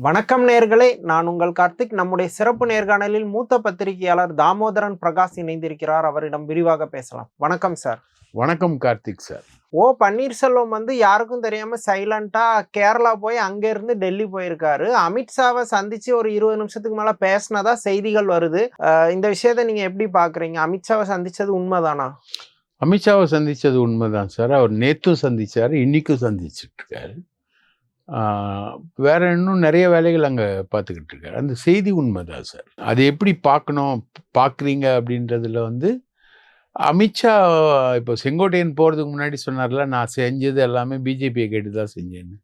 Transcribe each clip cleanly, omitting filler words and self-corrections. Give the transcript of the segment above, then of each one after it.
வணக்கம் நேர்களே, நான் உங்கள் கார்த்திக். நம்முடைய சிறப்பு நேர்காணலில் மூத்த பத்திரிகையாளர் தாமோதரன் பிரகாஷ் இணைந்திருக்கிறார். அவரிடம் விரிவாக பேசலாம். வணக்கம் சார். வணக்கம் கார்த்திக் சார். பன்னீர்செல்வம் யாருக்கும் தெரியாம சைலண்டா கேரளா போய் அங்க இருந்து டெல்லி போயிருக்காரு. அமித்ஷாவை சந்திச்சு ஒரு 20 நிமிஷத்துக்கு மேல பேசினதா செய்திகள் வருது. இந்த விஷயத்த நீங்க எப்படி பாக்குறீங்க? அமித்ஷாவை சந்திச்சது உண்மைதானா? அமித்ஷாவை சந்திச்சது உண்மைதான் சார். அவர் நேற்றும் சந்திச்சாரு, இன்னைக்கும் சந்திச்சுட்டு இருக்காரு. வேற இன்னும் நிறைய வேலைகள் அங்கே பார்த்துக்கிட்டு இருக்காரு. அந்த செய்தி உண்மைதான் சார். அதை எப்படி பார்க்குறீங்க அப்படின்றதுல அமித்ஷா இப்போ செங்கோட்டையன் போகிறதுக்கு முன்னாடி சொன்னார்ல, நான் செஞ்சது எல்லாமே பிஜேபியை கேட்டு தான் செஞ்சேன்னு.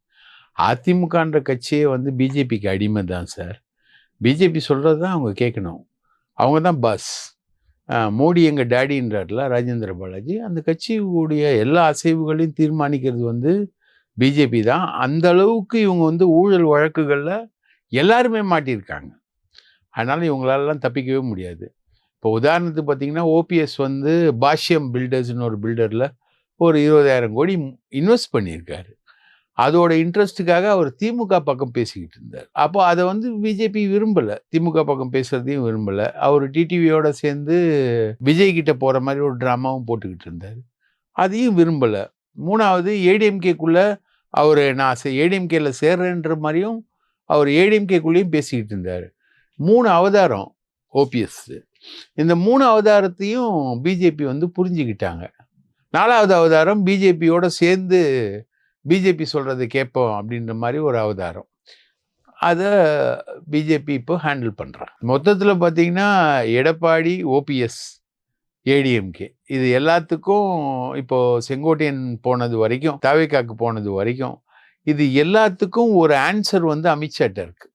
அதிமுகன்ற கட்சியே பிஜேபிக்கு அடிமை தான் சார். பிஜேபி சொல்கிறது தான் அவங்க கேட்கணும். அவங்க தான் பாஸ். மோடி எங்கள் டேடின்றார்ல ராஜேந்திர பாலாஜி. அந்த கட்சியுடைய எல்லா அசைவுகளையும் தீர்மானிக்கிறது பிஜேபி தான். அந்த அளவுக்கு இவங்க ஊழல் வழக்குகளில் எல்லாருமே மாட்டியிருக்காங்க. அதனால் இவங்களாலலாம் தப்பிக்கவே முடியாது. இப்போ உதாரணத்துக்கு பார்த்தீங்கன்னா, ஓபிஎஸ் பாஷ்யம் பில்டர்ஸ்னு ஒரு பில்டரில் ஒரு 20,000 கோடி இன்வெஸ்ட் பண்ணியிருக்காரு. அதோட இன்ட்ரெஸ்ட்டுக்காக அவர் திமுக பக்கம் பேசிக்கிட்டு இருந்தார். அப்போ அதை பிஜேபி விரும்பலை, திமுக பக்கம் பேசுறதையும் விரும்பலை. அவர் டிடிவியோட சேர்ந்து விஜய் கிட்ட போகிற மாதிரி ஒரு ட்ராமாவும் போட்டுக்கிட்டு இருந்தார். அதையும் விரும்பலை. மூணாவது, ஏடிஎம்கேக்குள்ள அவர் நான் ஏடிஎம்கேல சேர்றேன்ற மாதிரியும் அவர் ஏடிஎம்கேக்குள்ளேயும் பேசிக்கிட்டு இருந்தார். 3 அவதாரம் ஓபிஎஸ். இந்த 3 அவதாரத்தையும் பிஜேபி புரிஞ்சுக்கிட்டாங்க. 4வது அவதாரம் பிஜேபியோட சேர்ந்து பிஜேபி சொல்றதை கேட்போம் அப்படின்ற மாதிரி ஒரு அவதாரம். அதை பிஜேபி இப்போ ஹேண்டில் பண்ணுறாங்க. மொத்தத்தில் பார்த்தீங்கன்னா, எடப்பாடி, ஓபிஎஸ், ஏடிஎம்கே இது எல்லாத்துக்கும் இப்போ செங்கோட்டையன் போனது வரைக்கும், தவேகாக்கு போனது வரைக்கும், இது எல்லாத்துக்கும் ஒரு ஆன்சர் அமித்ஷாட்ட இருக்கு,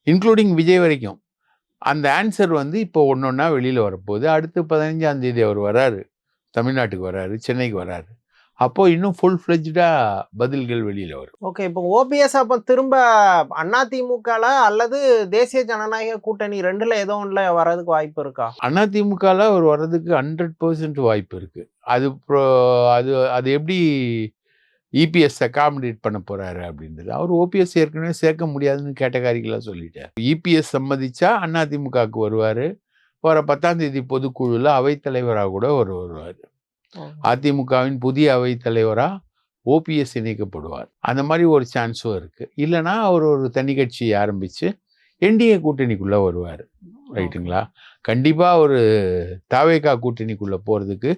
இன்க்ளூடிங் விஜய் வரைக்கும். அந்த ஆன்சர் இப்போ ஒன்னொன்னா வெளியில் வரப்போகுது. அடுத்து 15ஆம் தேதி அவர் வராரு, தமிழ்நாட்டுக்கு வராரு, சென்னைக்கு வராரு. அப்போ இன்னும் ஃபுல் ஃப்ளெஜ்டா பதில்கள் வெளியில வரும். ஓகே, இப்போ ஓபிஎஸ் அப்போ திரும்ப அதிமுகல அல்லது தேசிய ஜனநாயக கூட்டணி 2ல ஏதோ ஒன்றுல வர்றதுக்கு வாய்ப்பு இருக்கா? அதிமுகல அவர் வர்றதுக்கு 100% வாய்ப்பு இருக்கு. அது அது எப்படி இபிஎஸ் அகாமடேட் பண்ண போறாரு அப்படின்றது. அவர் ஓபிஎஸ் ஏற்கனவே சேர்க்க முடியாதுன்னு கேட்டகாரிகளாக சொல்லிட்டார். இபிஎஸ் சம்மதிச்சா அதிமுகவுக்கு வருவார். வர 10ஆம் தேதி பொதுக்குழுல அவைத்தலைவராக கூட வருவார். அதிமுகவின் புதிய அவைத்தலைவராக ஓபிஎஸ் இணைக்கப்படுவார். அந்த மாதிரி ஒரு சான்ஸும் இருக்கு. இல்லைன்னா அவர் ஒரு தனி கட்சி ஆரம்பிச்சு என்டிஏ கூட்டணிக்குள்ள வருவார். ரைட்டுங்களா? கண்டிப்பா ஒரு தவேகா கூட்டணிக்குள்ள போறதுக்கு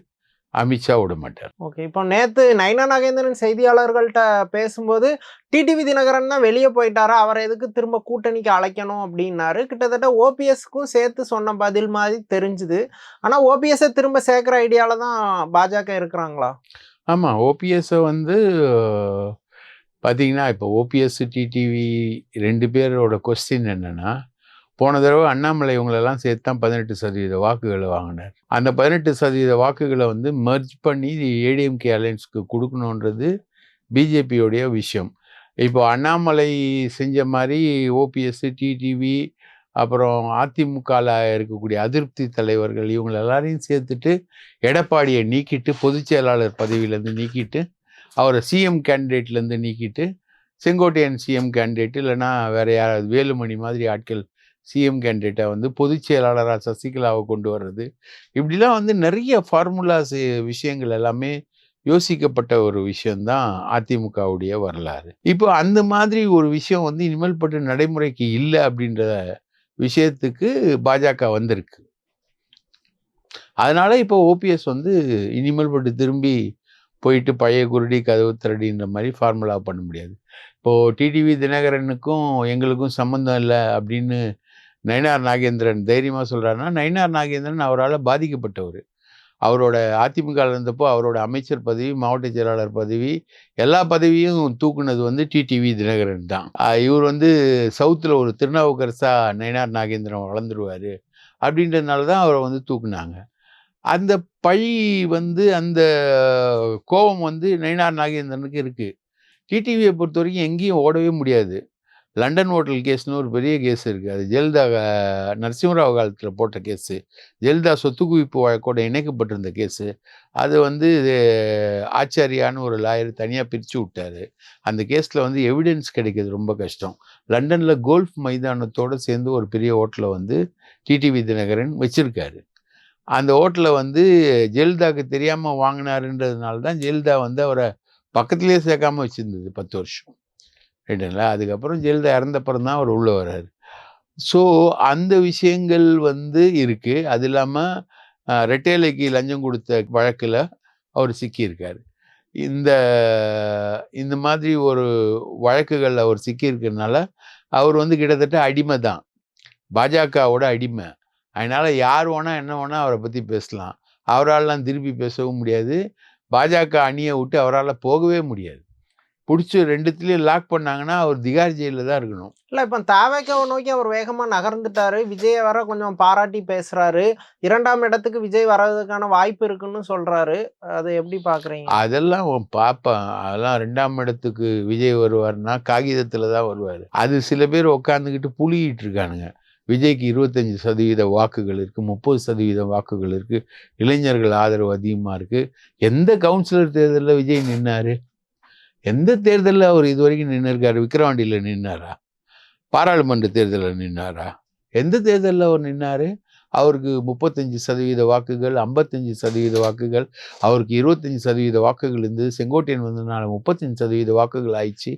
அமித்ஷா விட மாட்டார். ஓகே, இப்போ நேற்று நயினா நாகேந்திரன் செய்தியாளர்கள்ட்ட பேசும்போது டிடிவி தினகரன் தான் வெளியே போயிட்டாரா, அவரை எதுக்கு திரும்ப கூட்டணிக்கு அழைக்கணும் அப்படின்னாரு. கிட்டத்தட்ட ஓபிஎஸ்க்கும் சேர்த்து சொன்ன பதில் மாதிரி தெரிஞ்சுது. ஆனால் ஓபிஎஸ்ஸை திரும்ப சேர்க்குற ஐடியாவில் தான் பாஜக இருக்கிறாங்களா? ஆமாம், ஓபிஎஸ்ஸை பார்த்தீங்கன்னா, இப்போ ஓபிஎஸ் டிடிவி 2 பேரோட கொஸ்டின் என்னன்னா, போன தடவை அண்ணாமலை இவங்களெல்லாம் சேர்த்து தான் 18% வாக்குகளை வாங்கினார். அந்த 18% வாக்குகளை மெர்ஜ் பண்ணி ஏடிஎம்கே அலையன்ஸ்க்கு கொடுக்கணுன்றது பிஜேபியோடைய விஷயம். இப்போ அண்ணாமலை செஞ்ச மாதிரி ஓபிஎஸ், டிடிவி, அப்புறம் அதிமுகவில் இருக்கக்கூடிய அதிருப்தி தலைவர்கள் இவங்க எல்லாரையும் சேர்த்துட்டு எடப்பாடியை நீக்கிட்டு, பொதுச் செயலாளர் பதவியிலேருந்து நீக்கிட்டு, அவரை சிஎம் கேண்டிடேட்லேருந்து நீக்கிட்டு, செங்கோட்டையன் சிஎம் கேண்டிடேட் இல்லைன்னா வேற யாராவது வேலுமணி மாதிரி ஆட்கள் சிஎம் கேண்டிடேட்டை பொதுச் செயலாளராக சசிகலாவை கொண்டு வர்றது, இப்படிலாம் நிறைய ஃபார்முலாஸ் விஷயங்கள் எல்லாமே யோசிக்கப்பட்ட ஒரு விஷயம்தான் அதிமுகவுடைய வரலாறு. இப்போ அந்த மாதிரி ஒரு விஷயம் இனிமேல் பட்டு நடைமுறைக்கு இல்லை அப்படின்ற விஷயத்துக்கு பாஜக வந்திருக்கு. அதனால இப்போ ஓபிஎஸ் இனிமேல் பட்டு திரும்பி போயிட்டு பழைய குருடி கதவு திரடின்ற மாதிரி ஃபார்முலா பண்ண முடியாது. இப்போது டிடிவி தினகரனுக்கும் எங்களுக்கும் சம்மந்தம் இல்லை அப்படின்னு நயினார் நாகேந்திரன் தைரியமாக சொல்கிறாருன்னா, நயினார் நாகேந்திரன் அவரால் பாதிக்கப்பட்டவர். அவரோட அதிமுக இருந்தப்போ அவரோட அமைச்சர் பதவி, மாவட்ட செயலாளர் பதவி, எல்லா பதவியும் தூக்குனது டிடிவி தினகரன் தான். இவர் சவுத்தில் ஒரு திருநாவுக்கரசா நயினார் நாகேந்திரன் வளர்ந்துருவார் அப்படின்றதுனால தான் அவரை தூக்குனாங்க. அந்த பழி அந்த கோபம் நயினார் நாகேந்திரனுக்கு இருக்குது. டிடிவியை பொறுத்த வரைக்கும் எங்கேயும் ஓடவே முடியாது. லண்டன் ஹோட்டல் கேஸ்னு ஒரு பெரிய கேஸ் இருக்குது. அது ஜெயலலிதா நரசிம்மராவ் காலத்தில் போட்ட கேஸு. ஜெயலலிதா சொத்து குவிப்பு வழக்கோட இணைக்கப்பட்டிருந்த கேஸு. அது வந்து ஆச்சாரியான்னு ஒரு லாயர் தனியாக பிரித்து விட்டார். அந்த கேஸில் வந்து எவிடன்ஸ் கிடைக்கிறது ரொம்ப கஷ்டம். லண்டனில் கோல்ஃப் மைதானத்தோடு சேர்ந்து ஒரு பெரிய ஹோட்டலை வந்து டிடிவி தினகரன் வச்சுருக்காரு. அந்த ஹோட்டலை வந்து ஜெயலலிதாவுக்கு தெரியாமல் வாங்கினாருன்றதுனால தான் ஜெயலலிதா வந்து அவரை பக்கத்துலேயே சேர்க்காமல் வச்சுருந்தது 10 வருஷம். ரைட்டுங்களா? அதுக்கப்புறம் ஜெயலலிதா இறந்தப்புறம் தான் அவர் உள்ளே வர்றாரு. ஸோ அந்த விஷயங்கள் வந்து இருக்குது. அது இல்லாமல் ரெட்டேலைக்கு லஞ்சம் கொடுத்த வழக்கில் அவர் சிக்கியிருக்காரு. இந்த இந்த மாதிரி ஒரு வழக்குகளில் அவர் சிக்கியிருக்கிறதுனால அவர் வந்து கிட்டத்தட்ட அடிமை தான், பாஜகவோட அடிமை. அதனால் யார் வேணால் என்ன வேணால் அவரை பற்றி பேசலாம். அவரால்லாம் திருப்பி பேசவும் முடியாது. பாஜக அணியை விட்டு அவரால் போகவே முடியாது. பிடிச்சி 2த்துலேயும் லாக் பண்ணாங்கன்னா அவர் திகார் ஜெயிலில் தான் இருக்கணும். இல்லை, இப்போ தாவேக்காவை நோக்கி அவர் வேகமாக நகர்ந்துட்டாரு. விஜயை வர கொஞ்சம் பாராட்டி பேசுகிறாரு. 2ஆம் இடத்துக்கு விஜய் வர்றதுக்கான வாய்ப்பு இருக்குன்னு சொல்கிறாரு. அதை எப்படி பார்க்குறீங்க? அதெல்லாம் பார்ப்பேன். அதெல்லாம் 2ஆம் இடத்துக்கு விஜய் வருவார்னா காகிதத்தில் தான் வருவார். அது சில பேர் உட்காந்துக்கிட்டு புளியிட்டு இருக்கானுங்க. விஜய்க்கு 25% வாக்குகள் இருக்குது, 30% வாக்குகள் இருக்குது, இளைஞர்கள் ஆதரவு அதிகமாக இருக்குது. எந்த கவுன்சிலர் தேர்தலில் விஜய் நின்னார்? எந்த தேர்தலில் அவர் இது வரைக்கும் நின்று இருக்காரு? விக்கிரவாண்டியில் நின்னாரா? பாராளுமன்ற தேர்தலில் நின்னாரா? எந்த தேர்தலில் அவர் நின்னார்? அவருக்கு 35% வாக்குகள், 55% வாக்குகள், அவருக்கு 25% வாக்குகள் இருந்தது. செங்கோட்டையன் வந்ததுனால 35% வாக்குகள் ஆயிடுச்சு.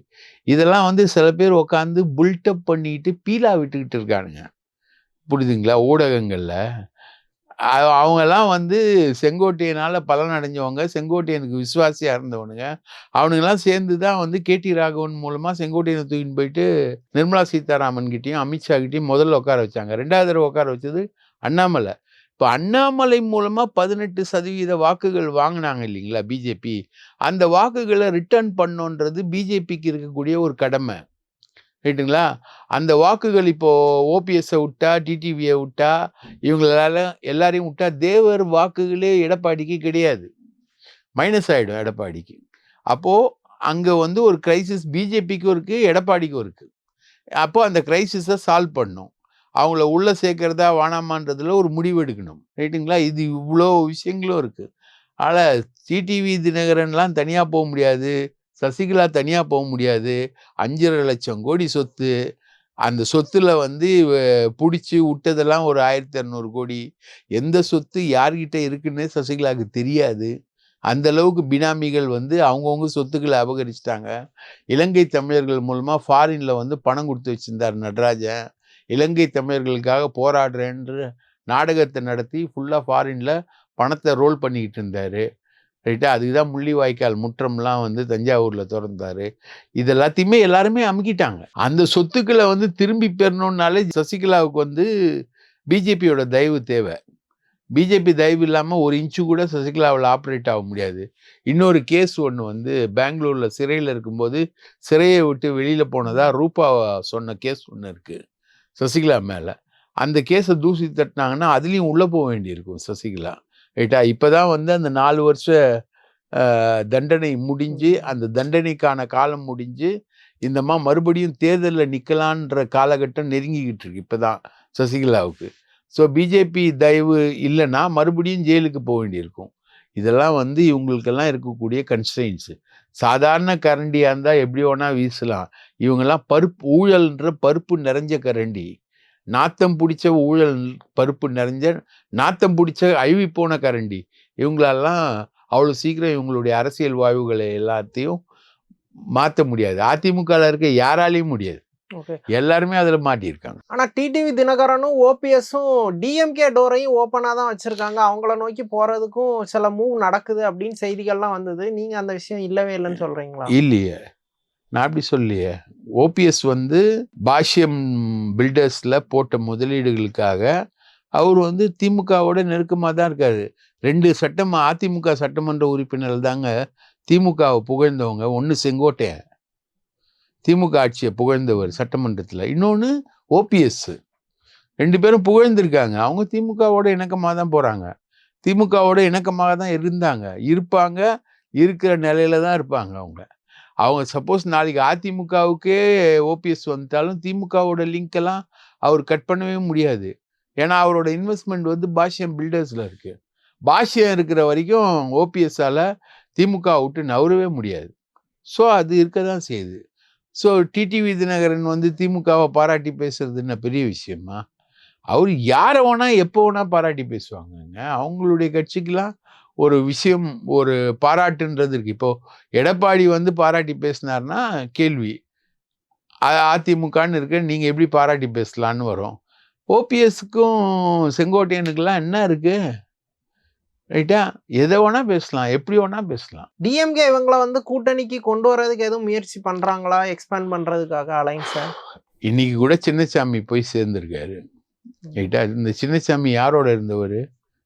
இதெல்லாம் வந்து சில பேர் உட்காந்து புல்டப் பண்ணிட்டு பீலா விட்டுக்கிட்டு இருக்கானுங்க. புரியுதுங்களா? ஊடகங்களில் அவங்கெல்லாம் வந்து செங்கோட்டையனால் பலன் அடைஞ்சவங்க, செங்கோட்டையனுக்கு விசுவாசியாக இருந்தவனுங்க. அவனுங்கெல்லாம் சேர்ந்து தான் வந்து கேடி ராகவன் மூலமாக செங்கோட்டையனை தூக்கின்னு போயிட்டு நிர்மலா சீதாராமன் கிட்டேயும் அமித்ஷா கிட்டேயும் முதல்ல உட்கார வச்சாங்க. 2வது தடவை உட்கார வச்சது அண்ணாமலை. இப்போ அண்ணாமலை மூலமாக 18% வாக்குகள் வாங்கினாங்க இல்லைங்களா பிஜேபி. அந்த வாக்குகளை ரிட்டர்ன் பண்ணோன்றது பிஜேபிக்கு இருக்கக்கூடிய ஒரு கடமை. ரைட்டுங்களா? அந்த வாக்குகள் இப்போது ஓபிஎஸ்ஸை விட்டா, டிடிவியை விட்டா, இவங்களால எல்லாரையும் விட்டா தேவர் வாக்குகளே எடப்பாடிக்கு கிடையாது. மைனஸ் ஆகிடும் எடப்பாடிக்கு. அப்போது அங்கே வந்து ஒரு கிரைசிஸ் பிஜேபிக்கும் இருக்குது, எடப்பாடிக்கும் இருக்குது. அப்போது அந்த கிரைசிஸை சால்வ் பண்ணணும். அவங்கள உள்ளே சேர்க்கறதா வேணாமான்றதுல ஒரு முடிவு எடுக்கணும். ரைட்டுங்களா? இது இவ்வளோ விஷயங்களும் இருக்குது. அதனால் டிடிவி தினகரன்லாம் தனியாக போக முடியாது, சசிகலா தனியாக போக முடியாது. 5.5 லட்சம் கோடி சொத்து. அந்த சொத்தில் வந்து பிடிச்சி விட்டதெல்லாம் ஒரு 1200 கோடி. எந்த சொத்து யார்கிட்ட இருக்குன்னே சசிகலாவுக்கு தெரியாது. அந்த அளவுக்கு பினாமிகள் வந்து அவங்கவுங்க சொத்துக்களை அபகரிச்சிட்டாங்க. இலங்கை தமிழர்கள் மூலமாக ஃபாரினில் வந்து பணம் கொடுத்து வச்சுருந்தார் நடராஜன். இலங்கை தமிழர்களுக்காக போராடுறேன்ற நாடகத்தை நடத்தி ஃபுல்லாக ஃபாரினில் பணத்தை ரோல் பண்ணிக்கிட்டு இருந்தார். ரைட்டா? அதுக்கு தான் முள்ளிவாய்க்கால் முற்றம்லாம் வந்து தஞ்சாவூரில் திறந்தார். இது எல்லாத்தையுமே எல்லாருமே அமுக்கிட்டாங்க. அந்த சொத்துக்களை வந்து திரும்பி பெறணுன்னாலே சசிகலாவுக்கு வந்து பிஜேபியோட தயவு தேவை. பிஜேபி தயவு இல்லாமல் ஒரு இன்ச்சு கூட சசிகலாவில் ஆப்ரேட் ஆக முடியாது. இன்னொரு கேஸ் ஒன்று வந்து பெங்களூரில் சிறையில் இருக்கும்போது சிறையை விட்டு வெளியில் போனதா ரூபா சொன்ன கேஸ் ஒன்று இருக்குது சசிகலா மேலே. அந்த கேஸை தூசி தட்டினாங்கன்னா அதுலேயும் உள்ளே போக வேண்டியிருக்கும் சசிகலா. ரைட்டா? இப்போ தான் வந்து அந்த 4 வருஷ தண்டனை முடிஞ்சு, அந்த தண்டனைக்கான காலம் முடிஞ்சு, இந்தம்மா மறுபடியும் தேர்தலில் நிற்கலான்ற காலகட்டம் நெருங்கிக்கிட்டு இருக்கு இப்போ தான் சசிகலாவுக்கு. ஸோ பிஜேபி தயவு இல்லைன்னா மறுபடியும் ஜெயிலுக்கு போக வேண்டியிருக்கும். இதெல்லாம் வந்து இவங்களுக்கெல்லாம் இருக்கக்கூடிய கன்ஸ்ட்ரெயின்ஸு. சாதாரண கரண்டியாக இருந்தால் எப்படி வேணால் வீசலாம். இவங்கெல்லாம் ஊழல்ன்ற பருப்பு நிறைஞ்ச கரண்டி. நாத்தம் பிடிச்ச ஊழல் பருப்பு நிறைஞ்ச நாத்தம் பிடிச்ச அழுவி போன கரண்டி. இவங்களெல்லாம் அவ்வளோ சீக்கிரம் இவங்களுடைய அரசியல் வாழ்வுகளை எல்லாத்தையும் மாற்ற முடியாது. அதிமுகவில் இருக்க யாராலையும் முடியாது. எல்லாருமே அதில் மாட்டியிருக்காங்க. ஆனால் டிடிவி தினகரனும் ஓபிஎஸும் டிஎம்கே டோரையும் ஓப்பனாக தான் வச்சுருக்காங்க. அவங்கள நோக்கி போகிறதுக்கும் சில மூவ் நடக்குது அப்படின்னு செய்திகள்லாம் வந்தது. நீங்கள் அந்த விஷயம் இல்லவே இல்லைன்னு சொல்கிறீங்களா? இல்லையே, நான் அப்படி சொல்லியே. ஓபிஎஸ் வந்து பாஷ்யம் பில்டர்ஸில் போட்ட முதலீடுகளுக்காக அவர் வந்து திமுகவோட நெருக்கமாக தான் இருக்காரு. 2 அதிமுக சட்டமன்ற உறுப்பினர்கள் தாங்க திமுகவை புகழ்ந்தவங்க. ஒன்று செங்கோட்டையன், திமுக ஆட்சியை புகழ்ந்தவர் சட்டமன்றத்தில். இன்னொன்று ஓபிஎஸ். 2 பேரும் புகழ்ந்திருக்காங்க. அவங்க திமுகவோட இணக்கமாக தான் போகிறாங்க, திமுகவோட இணக்கமாக தான் இருப்பாங்க, இருக்கிற நிலையில தான் இருப்பாங்க அவங்க. அவங்க சப்போஸ் நாளைக்கு அதிமுகவுக்கே ஓபிஎஸ் வந்துட்டாலும் திமுகவோட லிங்க் எல்லாம் அவர் கட் பண்ணவே முடியாது. ஏன்னா அவரோட இன்வெஸ்ட்மெண்ட் வந்து பாஷ்யம் பில்டர்ஸ்ல இருக்கு. பாஷ்யம் இருக்கிற வரைக்கும் ஓபிஎஸ்ஸால திமுக விட்டு நவரவே முடியாது. ஸோ அது இருக்க தான் செய்யுது. ஸோ டிடிவி தினகரன் வந்து திமுகவை பாராட்டி பேசுறது என்ன பெரிய விஷயமா? அவர் யாரை வேணா எப்போ வேணா பாராட்டி பேசுவாங்கங்க. அவங்களுடைய கட்சிக்கெல்லாம் ஒரு விஷயம், ஒரு பாராட்டுன்றது இருக்கு. இப்போ எடப்பாடி வந்து பாராட்டி பேசினார்னா கேள்வி, அதிமுகன்னு இருக்க நீங்க எப்படி பாராட்டி பேசலான்னு வரும். ஓபிஎஸ்க்கும் செங்கோட்டையனுக்கெல்லாம் என்ன இருக்கு? ரைட்டா? எதை வேணா பேசலாம், எப்படி வேணா பேசலாம். டிஎம்கே இவங்கள வந்து கூட்டணிக்கு கொண்டு வரதுக்கு எதுவும் முயற்சி பண்றாங்களா, எக்ஸ்பேண்ட் பண்றதுக்காக அலைன்ஸை? இன்னைக்கு கூட சின்னசாமி போய் சேர்ந்திருக்காரு. ரைட்டா? இந்த சின்னசாமி யாரோட இருந்தவர்?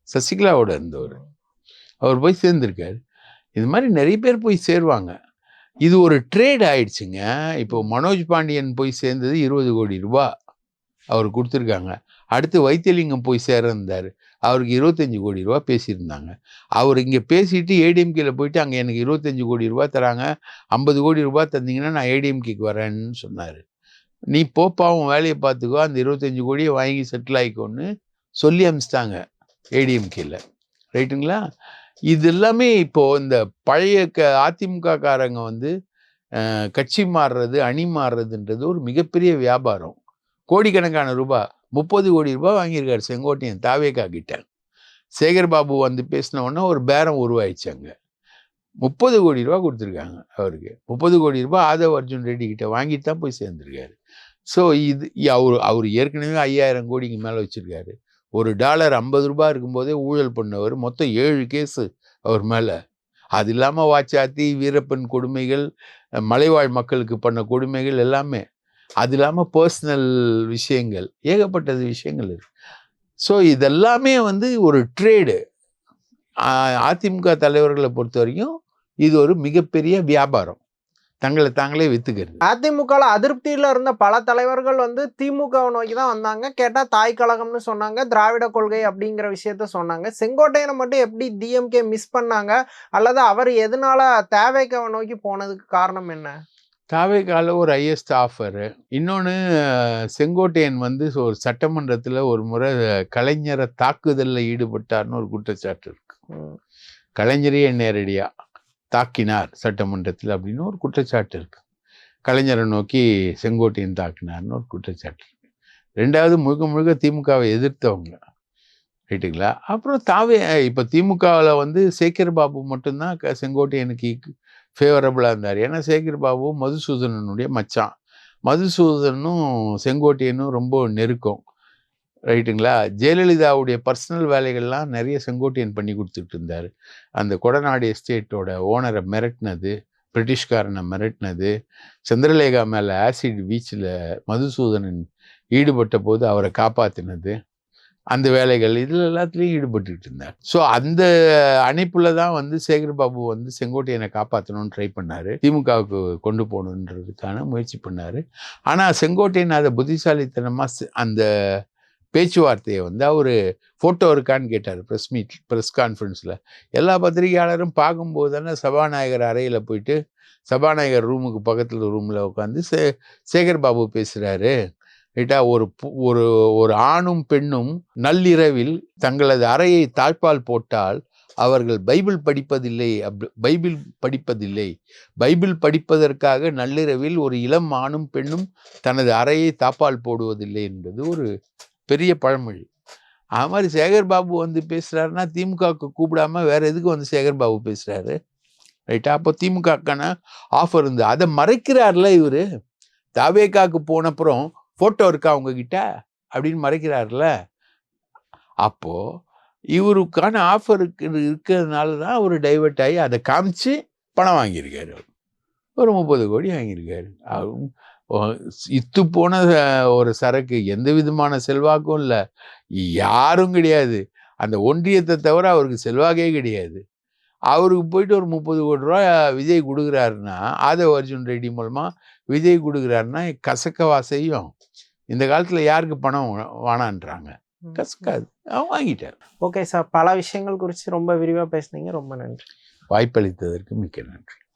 சசிகலாவோட இருந்தவர். அவர் போய் சேர்ந்திருக்காரு. இது மாதிரி நிறைய பேர் போய் சேருவாங்க. இது ஒரு ட்ரேட் ஆயிடுச்சுங்க. இப்போ மனோஜ் பாண்டியன் போய் சேர்ந்தது 20 கோடி ரூபாய் அவர் கொடுத்துருக்காங்க. அடுத்து வைத்தியலிங்கம் போய் சேர இருந்தார். அவருக்கு 25 கோடி ரூபாய் பேசியிருந்தாங்க. அவர் இங்கே பேசிட்டு ஏடிஎம்கேல போயிட்டு அங்கே எனக்கு 25 கோடி ரூபாய் தராங்க, 50 கோடி ரூபாய் தந்தீங்கன்னா நான் ஏடிஎம்கேக்கு வரேன்னு சொன்னார். நீ போப்பா உன் வேலையை பார்த்துக்கோ, அந்த 25 கோடியை வாங்கி செட்டில் ஆகிக்கோன்னு சொல்லி அனுப்பிச்சிட்டாங்க ஏடிஎம்கேல. ரைட்டுங்களா? இது எல்லாமே இப்போ இந்த பழைய அதிமுக காரங்க வந்து கட்சி மாறுறது, அணி மாறுறதுன்றது ஒரு மிகப்பெரிய வியாபாரம். கோடிக்கணக்கான ரூபாய், 30 கோடி ரூபாய் வாங்கியிருக்காரு செங்கோட்டையன் தாவேகா கிட்ட. சேகர் பாபு வந்து பேசின உடனே ஒரு பேரம் உருவாயிடுச்சு. அங்கே 30 கோடி ரூபாய் கொடுத்துருக்காங்க அவருக்கு. 30 கோடி ரூபாய் ஆதவ் அர்ஜுன் ரெட்டி கிட்ட வாங்கிட்டு தான் போய் சேர்ந்துருக்காரு. ஸோ இது அவர் ஏற்கனவே 5000 கோடிக்கு மேலே வச்சிருக்காரு. ஒரு டாலர் 50 ரூபாய் இருக்கும்போதே ஊழல் பண்ணவர். மொத்தம் 7 கேஸு அவர் மேலே. அது இல்லாமல் வாச்சாத்தி, வீரப்பன் கொடுமைகள், மலைவாழ் மக்களுக்கு பண்ண கொடுமைகள் எல்லாமே. அது இல்லாமல் பர்சனல் விஷயங்கள், ஏகப்பட்டது விஷயங்கள் இருக்கு. ஸோ இதெல்லாமே வந்து ஒரு ட்ரேடு. அதிமுக தலைவர்களை பொறுத்த வரைக்கும் இது ஒரு மிகப்பெரிய வியாபாரம், தங்களை தாங்களே வித்துக்கிறது. அதிமுக அதிருப்தியில இருந்த பல தலைவர்கள் வந்து திமுகவை நோக்கி தான் வந்தாங்க. கேட்டா தாய் கழகம்னு சொன்னாங்க, திராவிட கொள்கை அப்படிங்கிற விஷயத்த சொன்னாங்க. செங்கோட்டையனை மட்டும் எப்படி டிஎம்கே மிஸ் பண்ணாங்க, அல்லது அவர் எதனால தேவைக்காவை நோக்கி போனதுக்கு காரணம் என்ன? தாவேகால ஒரு ஹையஸ்ட் ஆஃபரு. இன்னொன்று, செங்கோட்டையன் வந்து ஒரு சட்டமன்றத்தில் ஒரு முறை கலைஞரை தாக்குதலில் ஈடுபட்டார்னு ஒரு குற்றச்சாட்டு இருக்கு. கலைஞரையே நேரடியாக தாக்கினார் சட்டமன்றத்தில் அப்படின்னு ஒரு குற்றச்சாட்டு இருக்கு. கலைஞரை நோக்கி செங்கோட்டையன் தாக்கினார்னு ஒரு குற்றச்சாட்டு இருக்கு. ரெண்டாவது, முழுக்க முழுக்க திமுகவை எதிர்த்தவங்க. ரைட்டுங்களா? அப்புறம் இப்போ திமுகவில் வந்து சேகர் பாபு மட்டும்தான் செங்கோட்டையனுக்கு ஃபேவரபுளாக இருந்தார். ஏன்னா சேகர் பாபு மதுசூதனனுடைய மச்சான். மதுசூதனும் செங்கோட்டையனும் ரொம்ப நெருக்கம். ரைட்டுங்களா? ஜெயலலிதாவுடைய பர்சனல் வேலைகள்லாம் நிறைய செங்கோட்டையன் பண்ணி கொடுத்துட்டு இருந்தார். அந்த கொடநாடு எஸ்டேட்டோட ஓனரை மிரட்டினது, பிரிட்டிஷ்காரனை மிரட்டினது, சந்திரலேகா மேலே ஆசிட் வீச்சில் மதுசூதனன் ஈடுபட்ட போது அவரை காப்பாற்றினது, அந்த வேலைகள் இதில் எல்லாத்துலேயும் ஈடுபட்டுக்கிட்டு இருந்தார். ஸோ அந்த அணைப்புல தான் வந்து சேகர் பாபு வந்து செங்கோட்டையனை காப்பாற்றணும்னு ட்ரை பண்ணார், திமுகவுக்கு கொண்டு போகணுன்றதுக்கான முயற்சி பண்ணார். ஆனால் செங்கோட்டையன் அதை புத்திசாலித்தனமாக அந்த பேச்சுவார்த்தையை வந்து அவர் ஃபோட்டோ இருக்கான்னு கேட்டார் ப்ரெஸ் கான்ஃபரன்ஸில். எல்லா பத்திரிகையாளரும் பார்க்கும்போது தானே சபாநாயகர் அறையில் போயிட்டு சபாநாயகர் ரூமுக்கு பக்கத்தில் ரூமில் உட்காந்து சேகர் பாபு பேசுகிறாரு. ரைட்டா? ஒரு ஒரு ஆணும் பெண்ணும் நள்ளிரவில் தங்களது அறையை தாழ்பால் போட்டால் அவர்கள் பைபிள் படிப்பதில்லை. பைபிள் படிப்பதற்காக நள்ளிரவில் ஒரு இளம் ஆணும் பெண்ணும் தனது அறையை தாப்பால் போடுவதில்லை என்பது ஒரு பெரிய பழமொழி. அது மாதிரி சேகர் பாபு வந்து பேசுறாருன்னா திமுகவுக்கு கூப்பிடாம வேற எதுக்கு வந்து சேகர் பாபு பேசுறாரு? ரைட்டா? அப்போ திமுகக்கான ஆஃபர் இருந்து அதை மறைக்கிறார்ல இவரு. தாவேகாக்கு போனப்புறம் போட்டோ இருக்கா உங்ககிட்ட அப்படின்னு மறைக்கிறார்ல. அப்போ இவருக்கான ஆஃபர் இருக்கிறதுனால தான் அவர் டைவர்ட் ஆகி அதை காமிச்சு பணம் வாங்கியிருக்காரு. ஒரு 30 கோடி வாங்கியிருக்காரு. இத்து போன ஒரு சரக்கு, எந்த விதமான செல்வாக்கும் இல்லை, யாரும் கிடையாது. அந்த ஒன்றியத்தை தவிர அவருக்கு செல்வாக்கே கிடையாது. அவருக்கு போயிட்டு ஒரு 30 கோடி ரூபா விஜய் கொடுக்குறாருன்னா, ஆதவ் அர்ஜுன் ரெட்டி மூலமா விஜய் கொடுக்குறாருன்னா கசக்கவா செய்யும்? இந்த காலத்துல யாருக்கு பணம் வேணான்றாங்க? கசக்காது. அவன் வாங்கிட்டார். ஓகே சார், பல விஷயங்கள் குறித்து ரொம்ப விரிவாக பேசுனீங்க. ரொம்ப நன்றி. வாய்ப்பளித்ததற்கு மிக்க நன்றி.